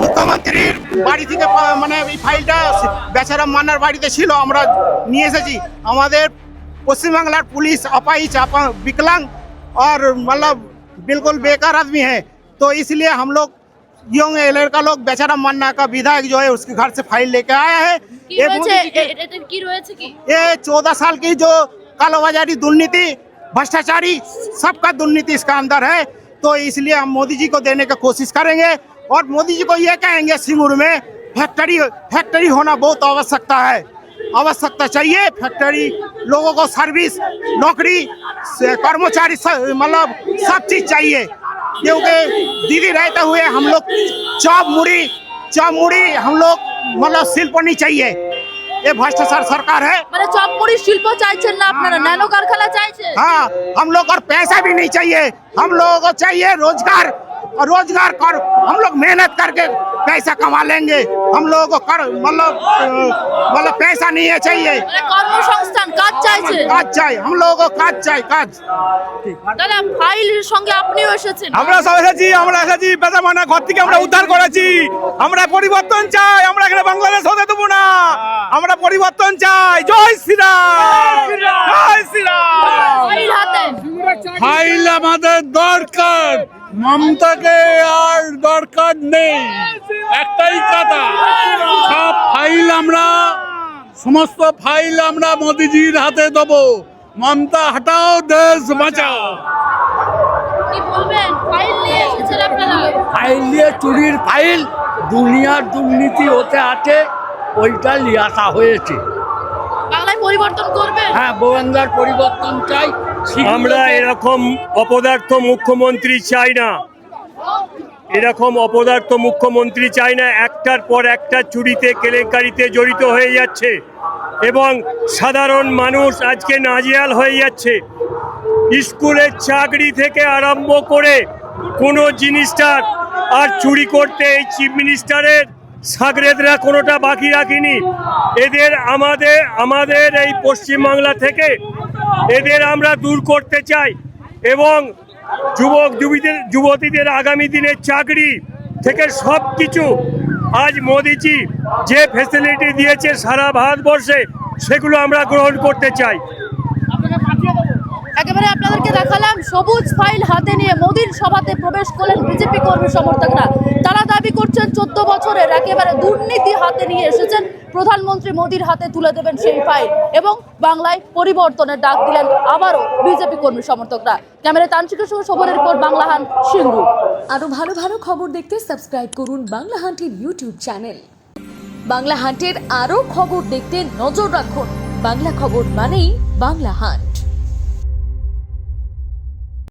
মুখ্যমন্ত্রীর বাড়ি থেকে মানে এই ফাইলটা বেচারা মান্নার বাড়িতে ছিল, আমরা নিয়ে এসেছি। আমাদের পশ্চিমবাংলার पुलिस अपाहिज विकलांग और मतलब बिल्कुल बेकार आदमी है, तो इसलिए हम लोग यंग लड़का लोग बेचारा मन्ना का विधायक जो है उसके घर से फाइल लेके आया है। ये 14 साल की जो कालोबाजारी दुर्नीति भ्रष्टाचारी सबका दुर्नीति इसका अंदर है, तो इसलिए हम मोदी जी को देने की कोशिश करेंगे और मोदी जी को ये कहेंगे सिंगूर में फैक्ट्री होना बहुत आवश्यकता चाहिए। फैक्ट्री लोगों को सर्विस नौकरी कर्मचारी मतलब सब चीज चाहिए, क्योंकि दीदी रहते हुए हम लोग चौप मुड़ी हम लोग मतलब शिल्प नहीं चाहिए। ये भ्रष्टाचार सरकार है, মানে চপমুড়ি শিল্প চাইছেন না আপনারা, ন্যানো কারখানা চাইছেন। हाँ, हम लोग और पैसा भी नहीं चाहिए, हम लोगों को चाहिए रोजगार कर हम लोग मेहनत करके पैसा कमा लेंगे। हम लोगों को कर मतलब पैसा नहीं है चाहिए, মানে কর্মসংস্থান কাজ চাইছেন। কাজ চাই, हम लोगों को কাজ চাই। দাদা ফাইলের সঙ্গে আপনিও এসেছেন। আমরা সব এসেছি বেটা মানা ঘর থেকে আমরা উদ্ধার করেছি। আমরা পরিবর্তন চাই, আমরা এখানে বাংলাদেশ হতে দেবো না, আমরা পরিবর্তন চাই। জয় শ্রীরাম, জয় শ্রীরাম। ফাইল হাতে ফাইল আমাদের দরকার, মমতাকে আর দরকার নেই, একটাই কথা, সব ফাইল সমস্ত ফাইল আমরা মোদিজির হাতে দেবো। মমতা হটাও, দেশ বাঁচাও। কি বলবেন? ফাইল নিয়ে এসেছেন আপনারা? ফাইল নিয়ে চুরির ফাইল, দুনিয়ার দুর্নীতি হতে আছে, ওইটা নিয়ে আসা হয়েছে। বাংলায় পরিবর্তন করবেন? হ্যাঁ, বাংলার পরিবর্তন চাই। আমরা এরকম অপদার্থ মুখ্যমন্ত্রী চাই না, এরকম অপদার্থ মুখ্যমন্ত্রী চাই না। একটার পর একটা চুরিতে কেলেঙ্কারিতে জড়িত হয়ে যাচ্ছে এবং সাধারণ মানুষ আজকে নাজেহাল হয়ে যাচ্ছে। স্কুলের চাকরি থেকে আরম্ভ করে কোনো জিনিসটা আর চুরি করতে এই চিফ মিনিস্টারের সাগরেদরা কোনোটা বাকি রাখিনি। এদের আমাদের এই পশ্চিমবাংলা থেকে এদের আমরা দূর করতে চাই এবং যুবতীদের আগামী দিনের চাকরি থেকে সব কিছু আজ মোদিজি যে ফ্যাসিলিটি দিয়েছে সারা ভারতবর্ষে, সেগুলো আমরা গ্রহণ করতে চাই। একেবারে আপনাদেরকে দেখালাম সবুজ ফাইল হাতে নিয়ে মোদির সভাতে প্রবেশ করলেন বিজেপি কর্মী সমর্থকরা। তারা দাবি করছেন 14 বছরের একেবারে দুর্নীতি হাতে নিয়ে এসেছেন, প্রধানমন্ত্রী মোদির হাতে তুলে দেবেন সেই ফাইল এবং বাংলায় পরিবর্তনের ডাক দিলেন আবারও বিজেপি কর্মী সমর্থকরা। ক্যামেরায় তান্ত্রিকের সঙ্গে শোভনের পর বাংলাহান সিঙ্গুর। আরো ভালো ভালো খবর দেখতে সাবস্ক্রাইব করুন বাংলাহান্টের ইউটিউব চ্যানেল। বাংলাহান্টের আরো খবর দেখতে নজর রাখুন। বাংলা খবর মানেই বাংলাহান্ট।